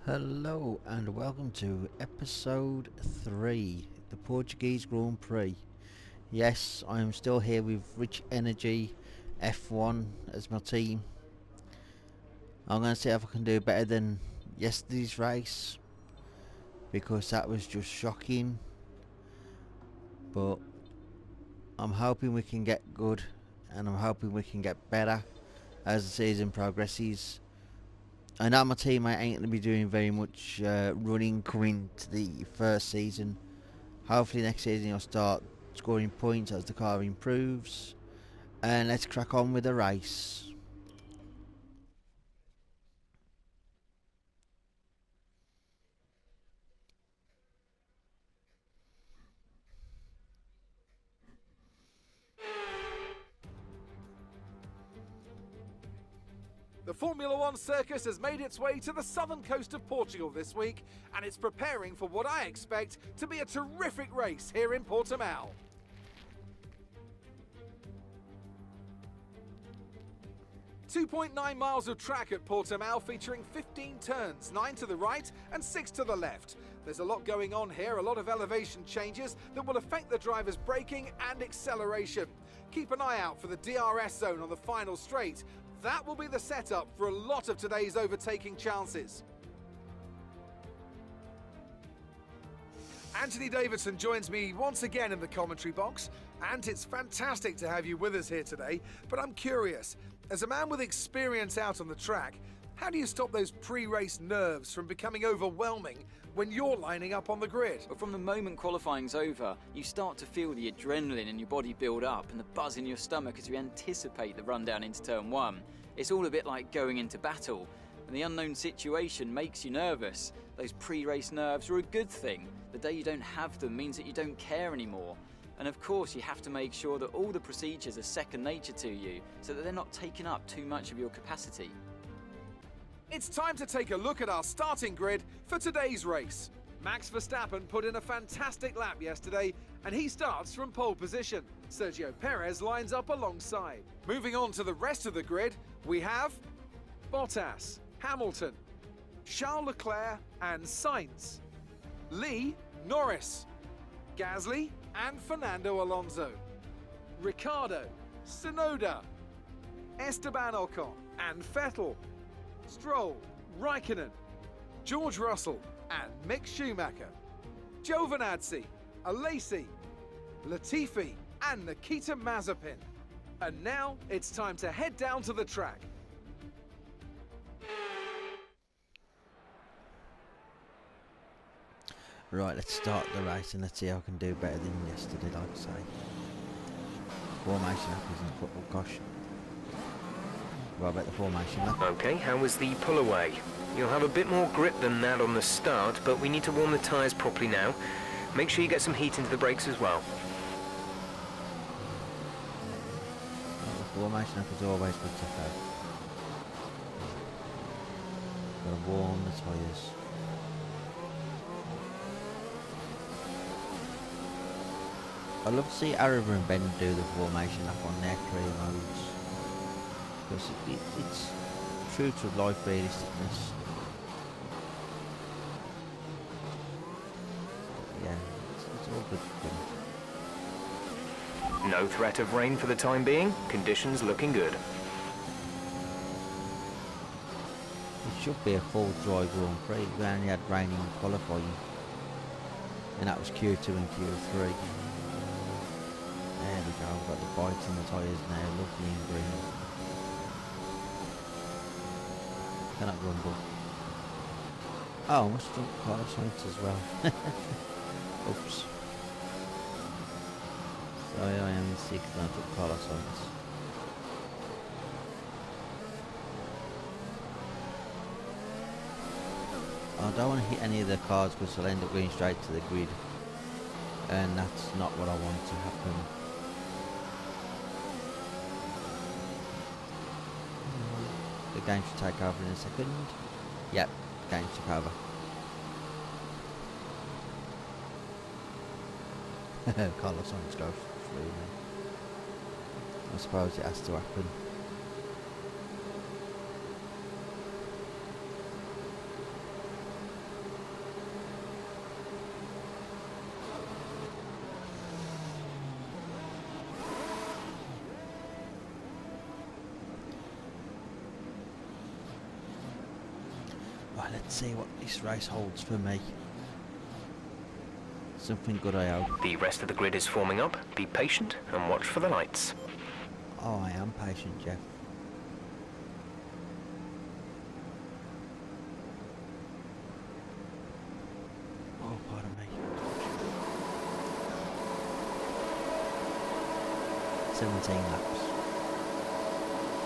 Hello and welcome to episode 3, the Portuguese Grand Prix. Yes, I am still here with Rich Energy F1 as my team. I'm going to see if I can do better than yesterday's race, because that was just shocking. But I'm hoping we can get good, and I'm hoping we can get better as the season progresses. I know my teammate ain't going to be doing very much running coming to the first season. Hopefully next season he'll start scoring points as the car improves. And let's crack on with the race. The Formula One circus has made its way to the southern coast of Portugal this week, and it's preparing for what I expect to be a terrific race here in Portimao. .9 miles of track at Portimao, featuring 15 turns, 9 to the right and 6 to the left. There's a lot going on here, a lot of elevation changes that will affect the driver's braking and acceleration. Keep an eye out for the DRS zone on the final straight. That will be the setup for a lot of today's overtaking chances. Anthony Davidson joins me once again in the commentary box, and it's fantastic to have you with us here today. But I'm curious, as a man with experience out on the track, how do you stop those pre-race nerves from becoming overwhelming when you're lining up on the grid? But from the moment qualifying's over, you start to feel the adrenaline in your body build up and the buzz in your stomach as you anticipate the run down into turn 1. It's all a bit like going into battle, and the unknown situation makes you nervous. Those pre-race nerves are a good thing. The day you don't have them means that you don't care anymore. And of course you have to make sure that all the procedures are second nature to you, so that they're not taking up too much of your capacity. It's time to take a look at our starting grid for today's race. Max Verstappen put in a fantastic lap yesterday, and he starts from pole position. Sergio Perez lines up alongside. Moving on to the rest of the grid, we have Bottas, Hamilton, Charles Leclerc and Sainz, Lee, Norris, Gasly and Fernando Alonso, Ricciardo, Tsunoda, Esteban Ocon and Vettel, Stroll, Raikkonen, George Russell and Mick Schumacher, Giovinazzi, Alesi, Latifi and Nikita Mazepin. And now it's time to head down to the track. Right, let's start the race and let's see how I can do better than yesterday, like I say. Formation lap isn't football, gosh. Right about the formation lap. Okay, how was the pull away? You'll have a bit more grip than that on the start, but we need to warm the tyres properly now. Make sure you get some heat into the brakes as well. The formation lap is always good to have. Gotta warm the tyres. I love to see Arab and Ben do the formation lap on their career modes, because it's true to life realisticness. Yeah, it's all good fun. No threat of rain for the time being. Conditions looking good. It should be a full dry Grand Prix. We only had rain in qualifying, and that was Q2 and Q3. There we go, I've got the bites in the tyres now, lovely and green. Cannot rumble. Oh, I must have done Carlos Sainz as well. Oops. Sorry, I am in 6th and I took Carlos Sainz. I don't want to hit any of the cars because I'll end up going straight to the grid, and that's not what I want to happen. The game should take over in a second. Yep, the game took over. Carlos Sainz goes through now. I suppose it has to happen. Right, let's see what this race holds for me. Something good, I hope. The rest of the grid is forming up. Be patient and watch for the lights. Oh, I am patient, Jeff. Oh, pardon me. 17 laps.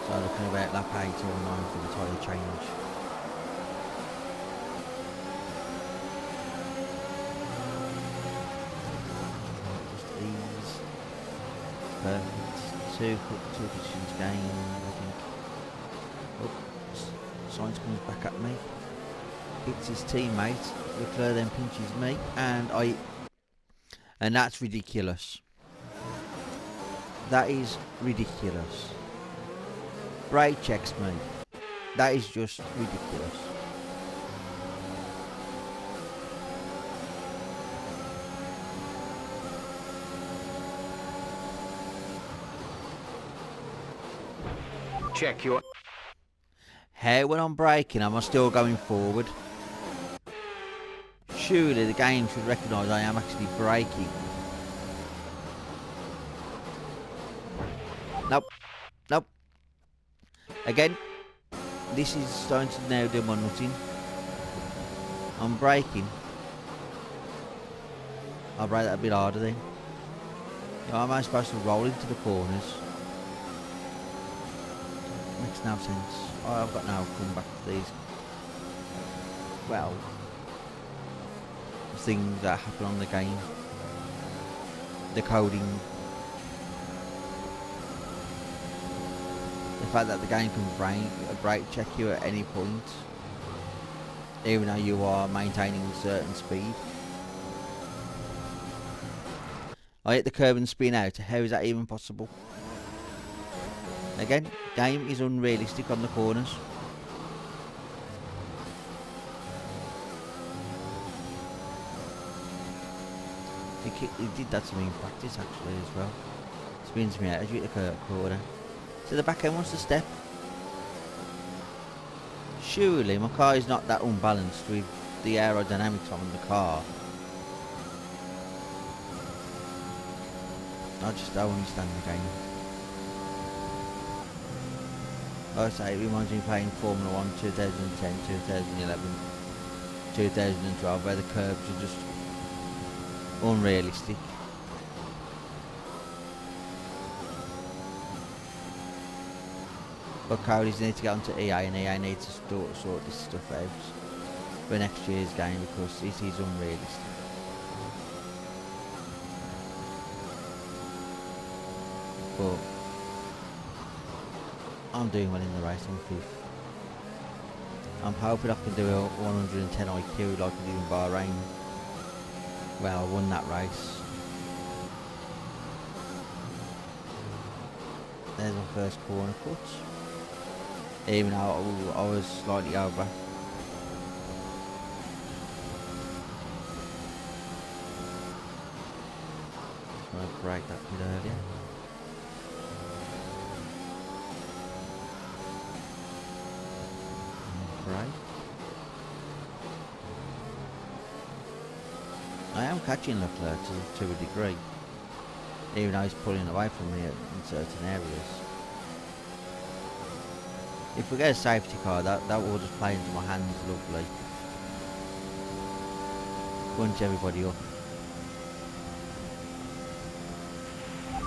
So looking about lap 8 or 9 for the tyre change. Just ease. Perfect. Two positions gained, I think. Oh, Sainz comes back at me. Hits his teammate. Leclerc then pinches me, and that's ridiculous. That is ridiculous. Brake checks me. That is just ridiculous. Check your... How when I'm braking am I still going forward? Surely the game should recognise I am actually braking. Nope. Nope. Again, this is starting to now do my nutting. I'm braking. I'll brake that a bit harder then. How am I supposed to roll into the corners? Makes no sense. Oh, I've got no comeback to these. Well, things that happen on the game. The coding. The fact that the game can brake check you at any point, even though you are maintaining a certain speed. I hit the curb and spin out. How is that even possible? Again, game is unrealistic on the corners. He did that to me in practice actually as well. Spins me out as you hit the corner. So the back end wants to step. Surely my car is not that unbalanced with the aerodynamics on the car. I just don't understand the game. Like I say, it reminds me of playing Formula 1 2010, 2011, 2012, where the curves are just unrealistic. But Cody's need to get onto EA, and EA needs to sort this stuff out for next year's game because it is unrealistic. But I'm doing well in the race, I'm 5th. I'm hoping I can do a 110 IQ like I did in Bahrain. Well, I won that race. There's my first corner cut. Even though I was slightly over. Trying to brake that bit earlier. Right. I am catching Leclerc to a degree, even though he's pulling away from me in certain areas. If we get a safety car, that will just play into my hands lovely. Bunch everybody up.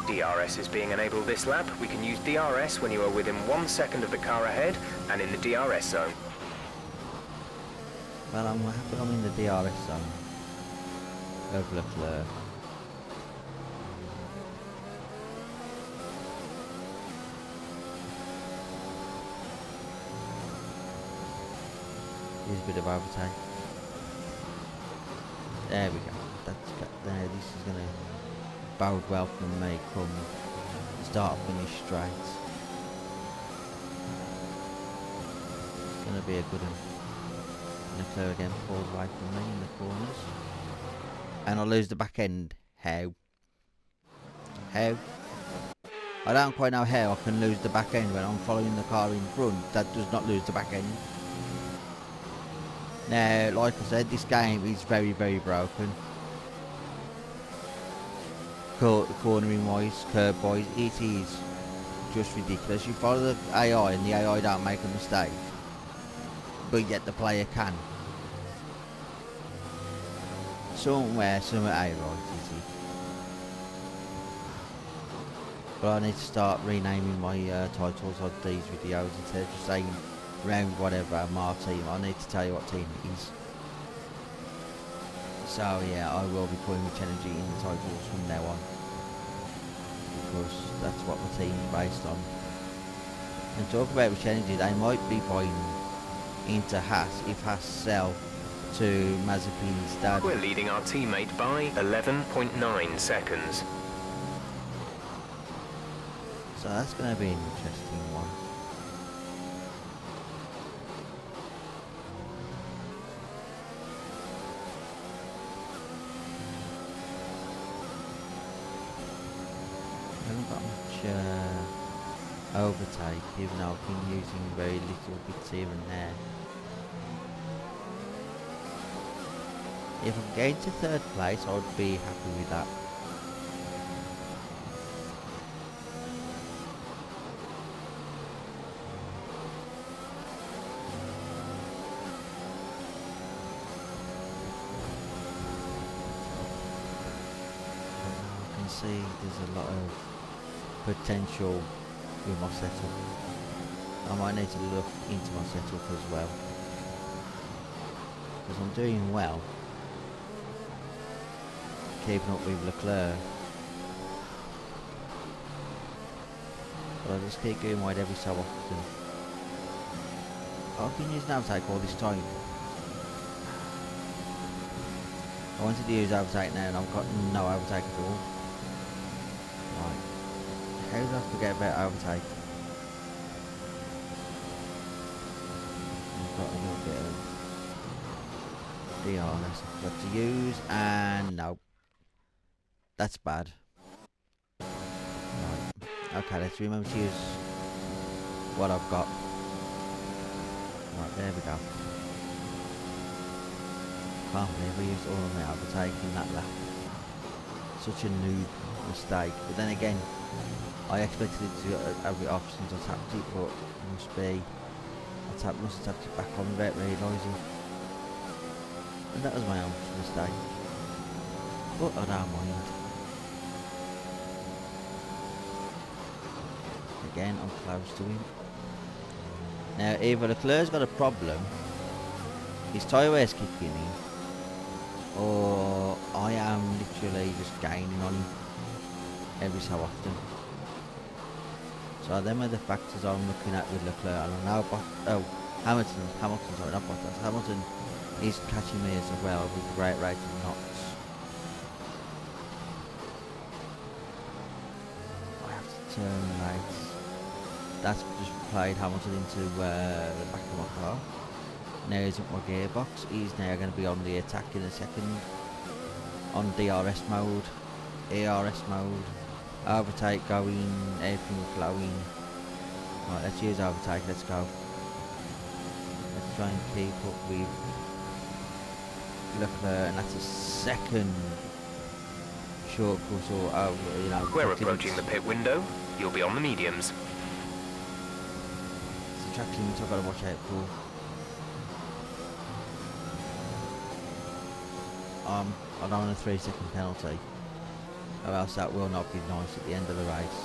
DRS is being enabled this lap. We can use DRS when you are within 1 second of the car ahead and in the DRS zone. Well, I'm happy I'm in the DRS zone of Leclerc. Here's a bit of overtake. There we go. There, this is going to bode well for me come start finish straight. It's going to be a good one. Leclerc again falls away from me in the corners. And I lose the back end. How? How? I don't quite know how I can lose the back end when I'm following the car in front that does not lose the back end. Now, like I said, this game is very, very broken. Cornering wise, curb wise, it is just ridiculous. You follow the AI and the AI don't make a mistake, but yet the player can. Somewhere, somewhere ain't right, is it? But I need to start renaming my titles on these videos instead of just saying round whatever, my team. I need to tell you what team it is. So yeah, I will be putting Rich Energy in the titles from now on, because that's what my team is based on. And talk about Rich Energy, they might be buying into Haas if Haas sell to Mazepin's dad. We're leading our teammate by 11.9 seconds. So that's going to be an interesting one. I haven't got much overtake, even though I've been using very little bits here and there. If I'm getting to third place, I would be happy with that. I can see there's a lot of potential with my setup. I might need to look into my setup as well, because I'm doing well, keeping up with Leclerc, but I just keep going wide every so often. I've been using overtake all this time. I wanted to use overtake now and I've got no overtake at all. Right, how did I forget about overtake? I've got a little bit of DRS I've got to use, and no, that's bad. Right. Okay, let's remember to use what I've got. Right, there we go. Can't believe I used all of my overtake in that lap. Such a noob mistake. But then again, I expected it to have it off since I tapped it, but it must be must have tapped it back on without realising. And that was my own mistake. But I don't mind. Again, I'm close to him. Now, either Leclerc's got a problem, his tyre wear's kicking in, or I am literally just gaining on him every so often. So them are the factors I'm looking at with Leclerc. And I know Hamilton, sorry, not Bottas. Hamilton is catching me as well with a great rate of knots. I have to turn right. That's just played Hamilton into the back of my car. Now he's at my gearbox. He's now going to be on the attack in a second. On DRS mode, ARS mode, overtake going, everything flowing. Right, let's use overtake, let's go. Let's try and keep up with Leclerc, and that's a second shortcut or over, you know. We're approaching the pit window. You'll be on the mediums. It's a track limit I've got to watch out for. I don't want a 3-second penalty, or else that will not be nice at the end of the race.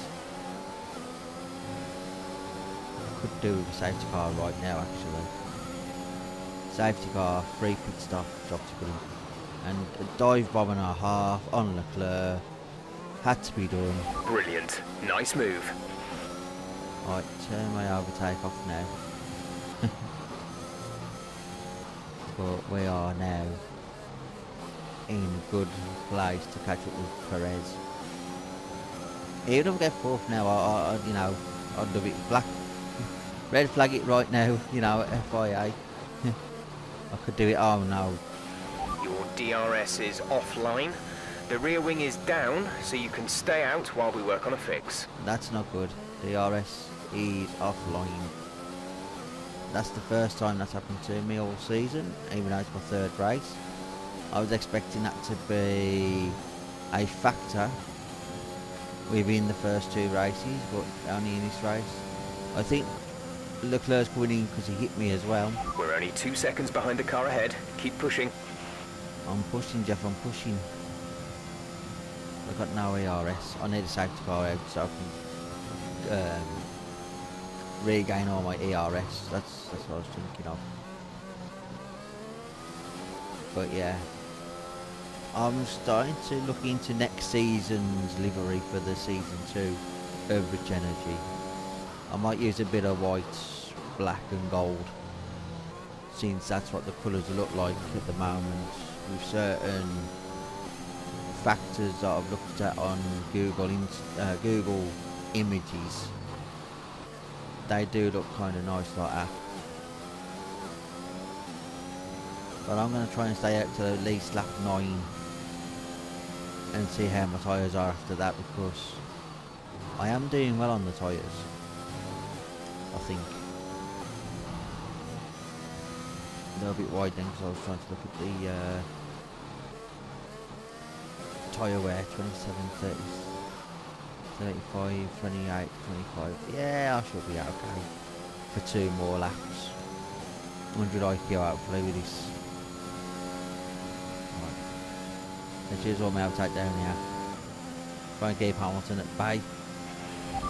I could do with a safety car right now, actually. Safety car, free pit stop, job to go. And a dive bomb and a half on Leclerc. Had to be done. Brilliant. Nice move. Right, turn my overtake off now. But we are now in a good place to catch up with Perez. Even if I get fourth now, I you know, I'd love it. Red flag it right now, you know, FIA. I could do it. Oh no. Your DRS is offline. The rear wing is down, so you can stay out while we work on a fix. That's not good. DRS is offline. That's the first time that's happened to me all season, even though it's my third race. I was expecting that to be a factor within the first two races, but only in this race. I think Leclerc's coming in because he hit me as well. We're only 2 seconds behind the car ahead. Keep pushing. I'm pushing, Jeff, I'm pushing. I've got no ERS. I need a safety car out so I can regain all my ERS. That's what I was thinking of. But yeah, I'm starting to look into next season's livery for the season 2 of Rich Energy. I might use a bit of white, black and gold, since that's what the colours look like at the moment, with certain factors that I've looked at on Google Images. They do look kind of nice like that. But I'm going to try and stay out to at least lap 9 and see how my tyres are after that, because I am doing well on the tyres, I think. They're a bit wide then because I was trying to look at the tyre wear. 27, 30, 35, 28, 25. Yeah, I should be okay for 2 more laps. 100 IQ hopefully with this. Right. Let's use all my outside down here. Try and keep Hamilton at bay.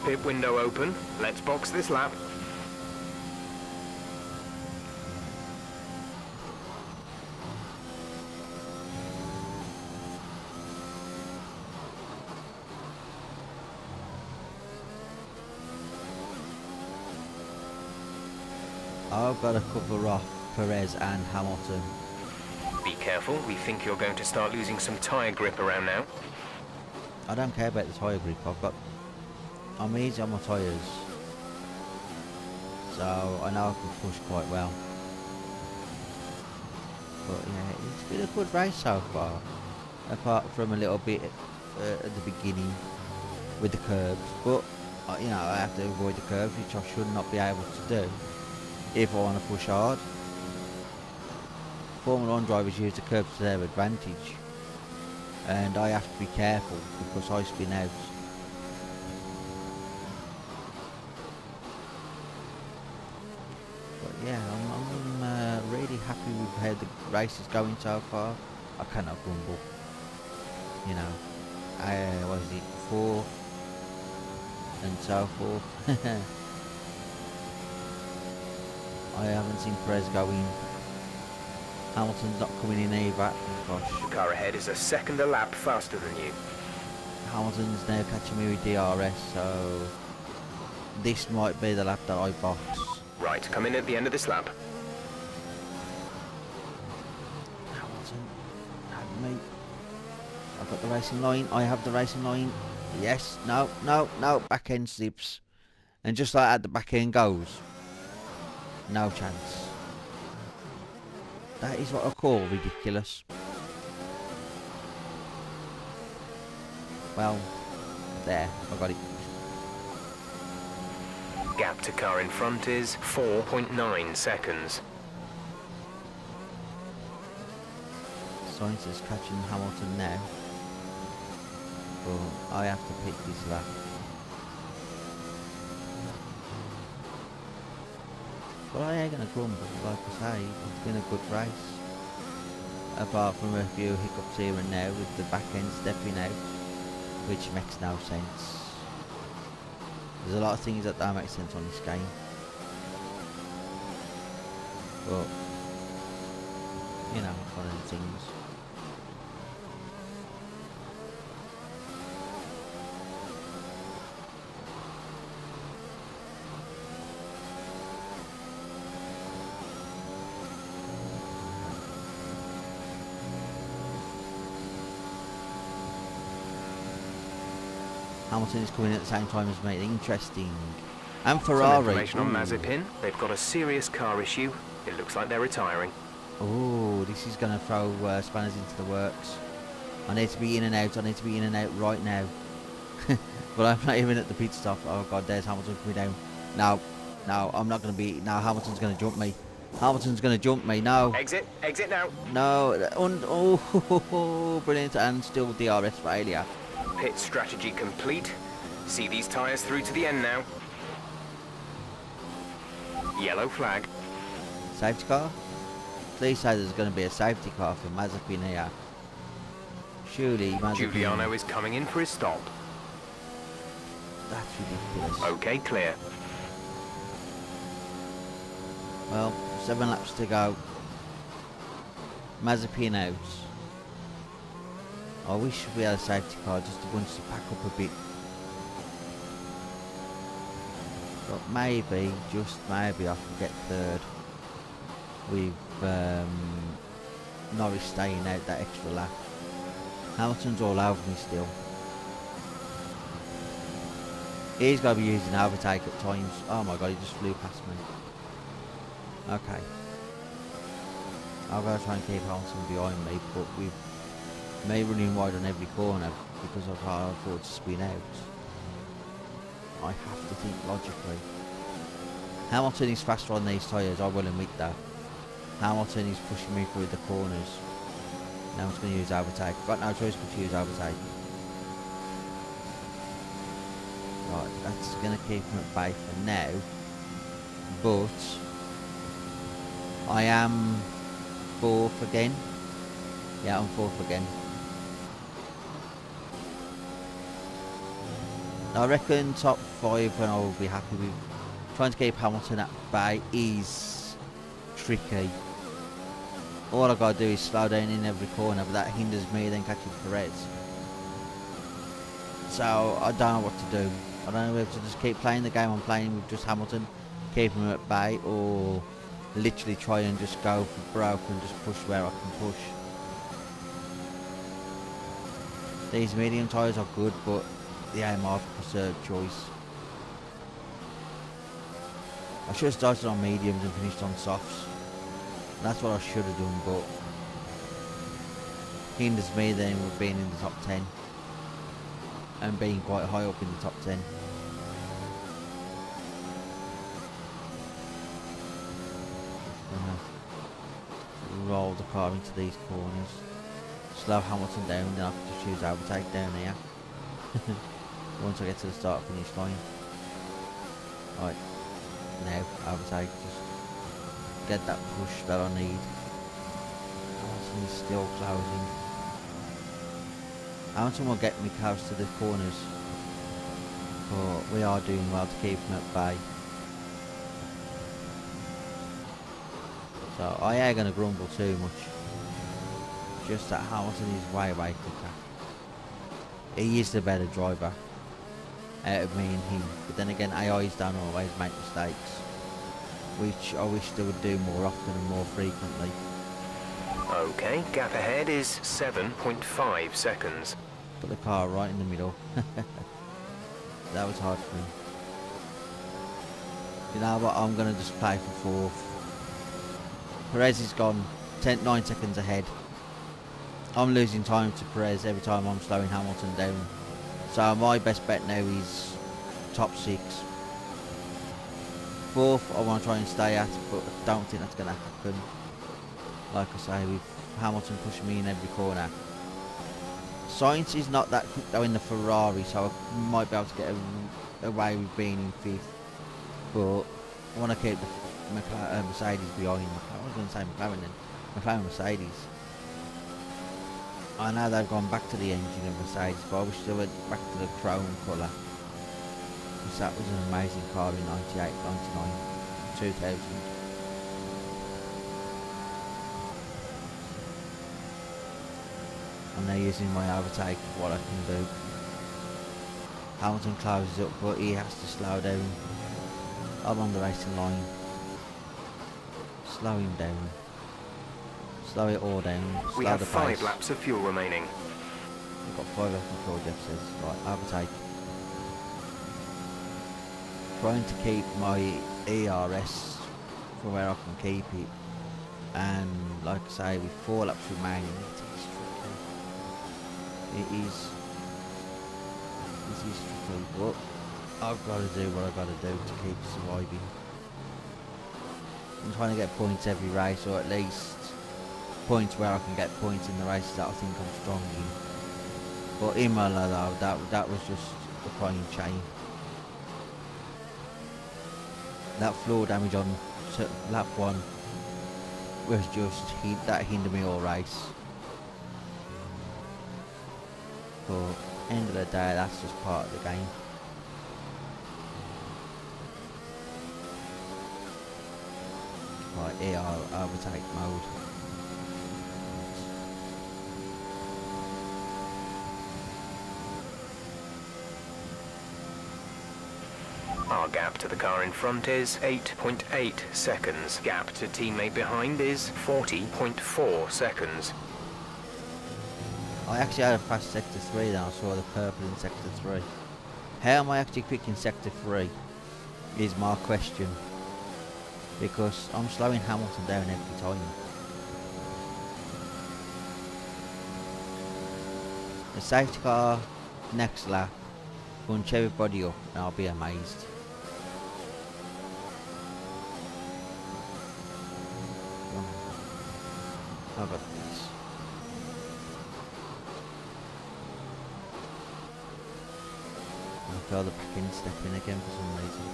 Pit window open. Let's box this lap. I've got to cover off Perez and Hamilton. Be careful, we think you're going to start losing some tyre grip around now. I don't care about the tyre grip. I'm easy on my tyres, so I know I can push quite well. But yeah, it's been a good race so far, apart from a little bit at the beginning with the curbs. But you know, I have to avoid the curves, which I should not be able to do if I want to push hard. Formula 1 drivers use the curbs to their advantage, and I have to be careful because I spin out. But yeah, I'm really happy with how the race is going so far. I cannot grumble. You know, what is it, 4 and so forth. I haven't seen Perez go in. Hamilton's not coming in either. Gosh. The car ahead is a second a lap faster than you. Hamilton's now catching me with DRS, so this might be the lap that I box. Right, come in at the end of this lap. Hamilton, have me. I've got the racing line. I have the racing line. Yes, no, back end slips. And just like that, the back end goes. No chance. That is what I call ridiculous. Well, there, I got it. Gap to car in front is 4.9 seconds. Sainz is catching Hamilton now. But I have to pick this lap. But I ain't gonna grumble, like I say, it's been a good race. Apart from a few hiccups here and there with the back end stepping out, which makes no sense. There's a lot of things that don't make sense on this game. But, you know, it's one of the things. Hamilton is coming at the same time as me. Interesting. And Ferrari. Some information on Mazepin. They've got a serious car issue. It looks like they're retiring. Oh, this is going to throw spanners into the works. I need to be in and out. I need to be in and out right now. But I'm not even at the pit stop. Oh god, there's Hamilton coming down. No. No, I'm not going to be. No, Hamilton's going to jump me. Hamilton's going to jump me. No. Exit now. No. Oh, brilliant. And still DRS failure. Pit strategy complete. See these tyres through to the end now. Yellow flag. Safety car? Please say there's going to be a safety car for Mazepin here. Surely Mazepin... Giuliano is coming in for his stop. That's ridiculous. Okay, clear. Well, 7 laps to go. Mazepin out. I wish we had a safety car just to bunch the pack up a bit. But maybe, just maybe, I can get third with Norris staying out that extra lap. Hamilton's all over me still. He's got to be using overtake at times. Oh my god, he just flew past me. Okay. I've got to try and keep Hamilton behind me, but with me running wide on every corner because I can't afford to spin out, I have to think logically. Hamilton is faster on these tyres, I will admit that. Hamilton is pushing me through the corners. Now I'm just going to use overtake. Got no choice but to use overtake. Right, that's going to keep him at bay for now. But I am 4th again. Yeah, I'm 4th again. I reckon top 5 and I will be happy with. Trying to keep Hamilton at bay is tricky. All I gotta do is slow down in every corner, but that hinders me then catching Perez. So I don't know what to do. I don't know whether to just keep playing the game I'm playing with just Hamilton, keep him at bay, or literally try and just go for broke and just push where I can push. These medium tyres are good, but the AMR preferred choice. I should have started on mediums and finished on softs. That's what I should have done, but hinders me then with being in the top 10 and being quite high up in the top 10. Gonna roll the car into these corners, slow Hamilton down, then I can just use overtake down here. Once I get to the start finish line. Right, now overtake, just get that push that I need. Hamilton is still closing. Hamilton will get me close to the corners, but we are doing well to keep him at bay. So I ain't going to grumble too much. Just that Hamilton is way quicker. He is the better driver out of me and him, but then again AIs don't always make mistakes, which I wish they would do more often and more frequently. Okay, gap ahead is 7.5 seconds. Put the car right in the middle. That was hard for me. You know what, I'm going to just play for 4th. Perez is gone 9 seconds ahead. I'm losing time to Perez every time I'm slowing Hamilton down. So my best bet now is top 6. 4th I want to try and stay at, but I don't think that's going to happen. Like I say, with Hamilton pushing me in every corner. Sainz is not that quick though in the Ferrari, so I might be able to get away with being in 5th. But I want to keep the Mercedes behind. I was going to say McLaren then. McLaren Mercedes. I know they've gone back to the engine of Mercedes, but I wish they went back to the chrome colour. Because that was an amazing car in 98, 99, 2000. I'm now using my overtake for what I can do. Hamilton closes up, but he has to slow down. I'm on the racing line. Slow him down. Slow it all down. Slow We have the 5 pace. laps of fuel remaining. We've got 5 laps before Jeff says. Right, overtake. Trying to keep my ERS for where I can keep it. And like I say, with 4 laps remaining, it is tricky. It is tricky, but I've got to do what I've got to do to keep surviving. I'm trying to get points every race, or at least points where I can get points in the races that I think I'm strong in. But Imola though, that was just a crying shame. That floor damage on lap 1 was just, that hindered me all race. But end of the day, that's just part of the game. Right, here I'll overtake mode. Our gap to the car in front is 8.8 seconds. Gap to teammate behind is 40.4 seconds. I actually had a fast sector 3, then I saw the purple in sector 3. How am I actually quick in sector 3 is my question. Because I'm slowing Hamilton down every time. The safety car next lap, punch everybody up and I'll be amazed. How about this? I feel the back end step in again for some reason.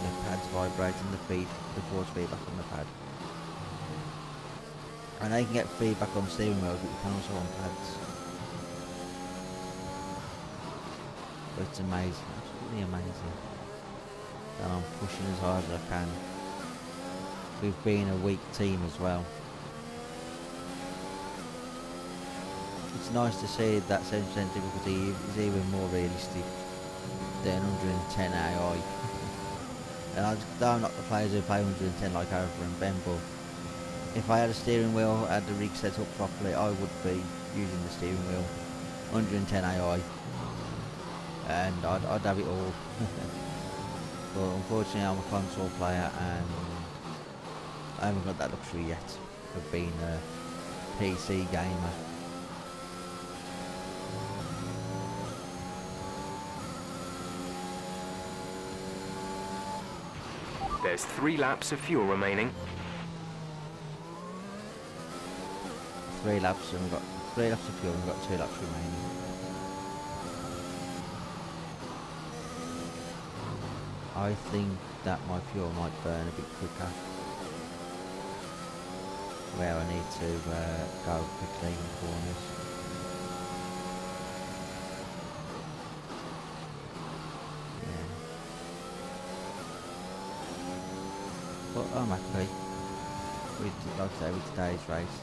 The pad's vibrating, the force feedback on the pad. I know you can get feedback on steering wheel, but you can also on pads. But it's amazing, absolutely amazing. And I'm pushing as hard as I can. We've been a weak team as well. It's nice to see that 7% difficulty is even more realistic than 110 AI. And I'm not the players who play 110 like Arthur and Ben, but if I had a steering wheel, had the rig set up properly, I would be using the steering wheel 110 AI, and I'd have it all. But unfortunately I'm a console player and I haven't got that luxury yet of being a PC gamer. There's 3 laps of fuel remaining. 3 laps and we've got 3 laps of fuel and we've got 2 laps remaining. I think that my fuel might burn a bit quicker where I need to go quickly in corners. Yeah. But I'm happy with, like I say, with today's race.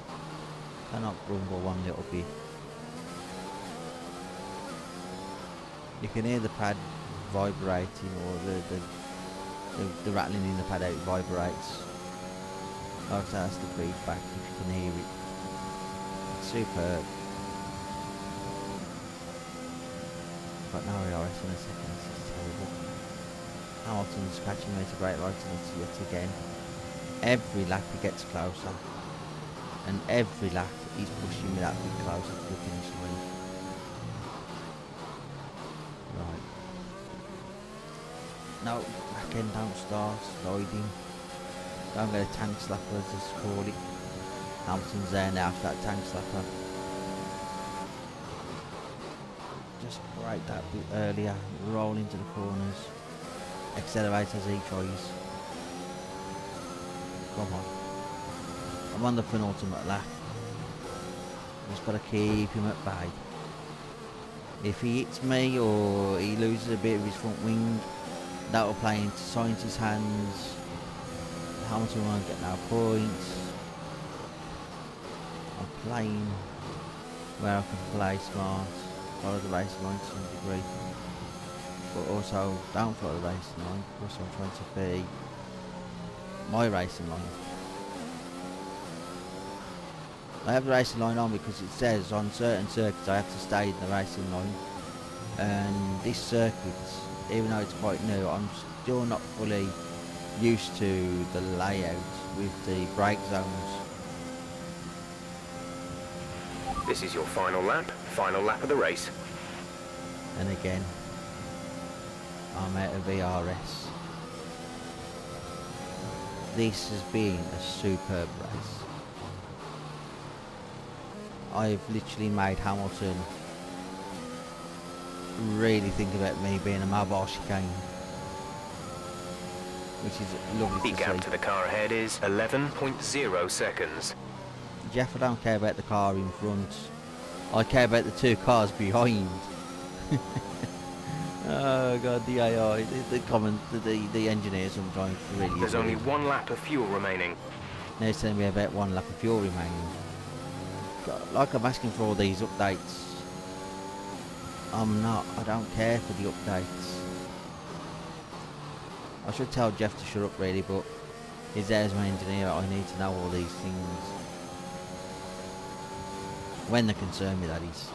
Cannot grumble one little bit. You can hear the pad vibrating, or the rattling in the pad out vibrates. Like I say, that's the feedback, if you can hear it. It's superb. But no ERS in a second, this is terrible. Hamilton's catching me to great lights yet again. Every lap he gets closer. And every lap he's pushing me that bit closer to the finish line. Right. No, back end don't start, sliding. Don't get a tank slapper as they call it. Hamilton's there now after that tank slapper. Just break that bit earlier, roll into the corners. Accelerate as he tries. Come on. I'm on the penultimate lap. Just gotta keep him at bay. If he hits me or he loses a bit of his front wing, that will play into Sainz's hands. Hamilton won't get no points. I'm playing where I can play smart, follow the race line to some degree, but also don't follow the racing line because I'm trying to be my racing line. I have the racing line on because it says on certain circuits I have to stay in the racing line, and this circuit, even though it's quite new, I'm still not fully used to the layout with the brake zones. This is your final lap of the race. And again, I'm out of ERS. This has been a superb race. I've literally made Hamilton really think about me being a mobile chicane, which is lovely The to gap see. to the car ahead is 11.0 seconds. Jeff, I don't care about the car in front. I care about the two cars behind. Oh god, the AI, the engineers sometimes really. There's only 1 lap of fuel remaining. Now it's telling me about 1 lap of fuel remaining. God, like I'm asking for all these updates. I'm not. I don't care for the updates. I should tell Jeff to shut up really, but he's there as my engineer. I need to know all these things. When they concern me, that is.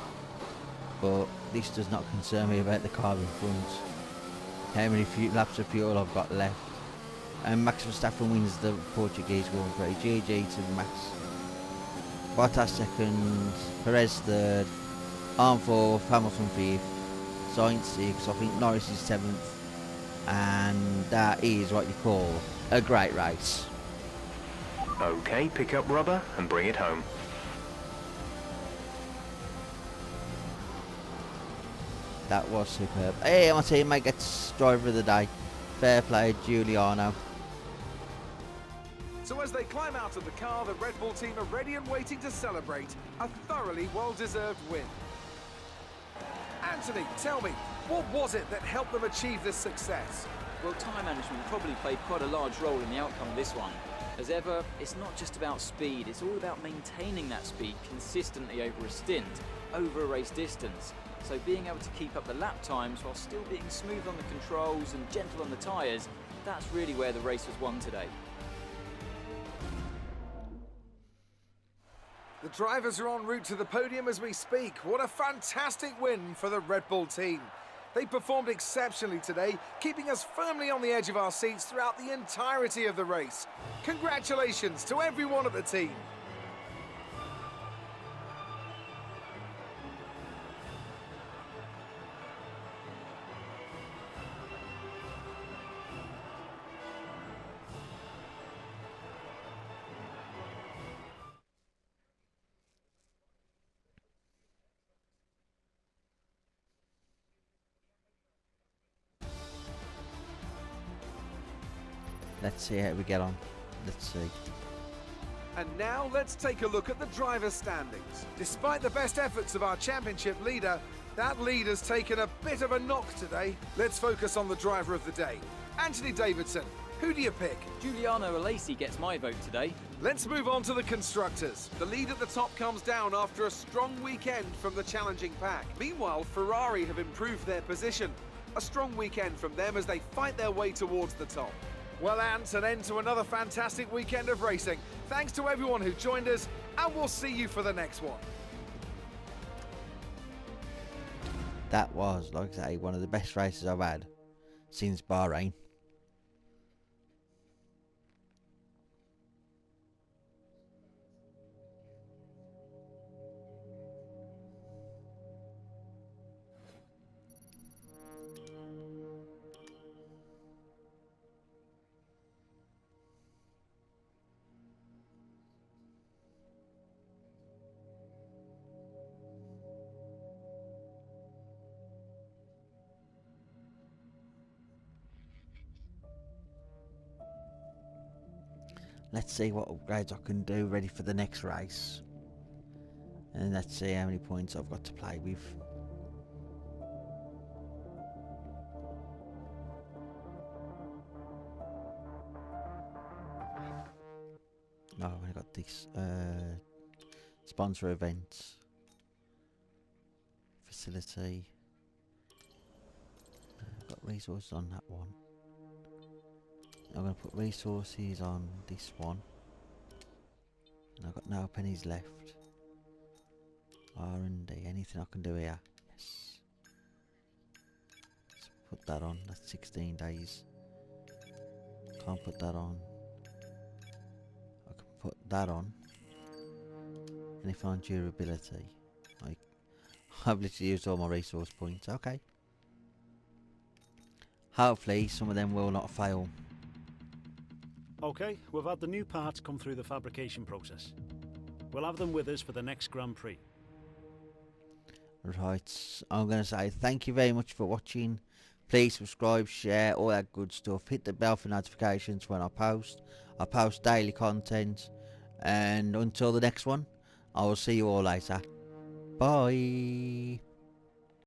But this does not concern me about the car in front. How many laps of fuel I've got left. And Max Verstappen wins the Portuguese Grand Prix. GG to Max. Bottas second, Perez third, Arm fourth, Hamilton fifth, Sainz sixth, I think Norris is seventh. And that is what you call a great race. Okay, pick up rubber and bring it home. That was superb. Hey, my teammate gets driver of the day. Fair play, Giuliano. So as they climb out of the car, the Red Bull team are ready and waiting to celebrate a thoroughly well-deserved win. Anthony, tell me, what was it that helped them achieve this success? Well, time management probably played quite a large role in the outcome of this one. As ever, it's not just about speed, it's all about maintaining that speed consistently over a stint, over a race distance. So being able to keep up the lap times while still being smooth on the controls and gentle on the tyres, that's really where the race was won today. The drivers are en route to the podium as we speak. What a fantastic win for the Red Bull team. They performed exceptionally today, keeping us firmly on the edge of our seats throughout the entirety of the race. Congratulations to everyone at the team. Let's see how we get on. Let's see. And now let's take a look at the driver's standings. Despite the best efforts of our championship leader, that lead has taken a bit of a knock today. Let's focus on the driver of the day. Anthony Davidson, who do you pick? Giuliano Alesi gets my vote today. Let's move on to the constructors. The lead at the top comes down after a strong weekend from the challenging pack. Meanwhile, Ferrari have improved their position. A strong weekend from them as they fight their way towards the top. Well, Ant, an end to another fantastic weekend of racing. Thanks to everyone who joined us, and we'll see you for the next one. That was, like I say, one of the best races I've had since Bahrain. Let's see what upgrades I can do ready for the next race. And let's see how many points I've got to play with. No, I've only got this. Sponsor events. Facility. I've got resources on that one. I'm going to put resources on this one. And I've got no pennies left. R&D, anything I can do here? Yes. Let's put that on, that's 16 days. Can't put that on. I can put that on. Anything on durability. I've literally used all my resource points, okay. Hopefully some of them will not fail. Okay, we've had the new parts come through the fabrication process. We'll have them with us for the next Grand Prix. Right, I'm going to say thank you very much for watching. Please subscribe, share, all that good stuff. Hit the bell for notifications when I post. I post daily content. And until the next one, I will see you all later. Bye.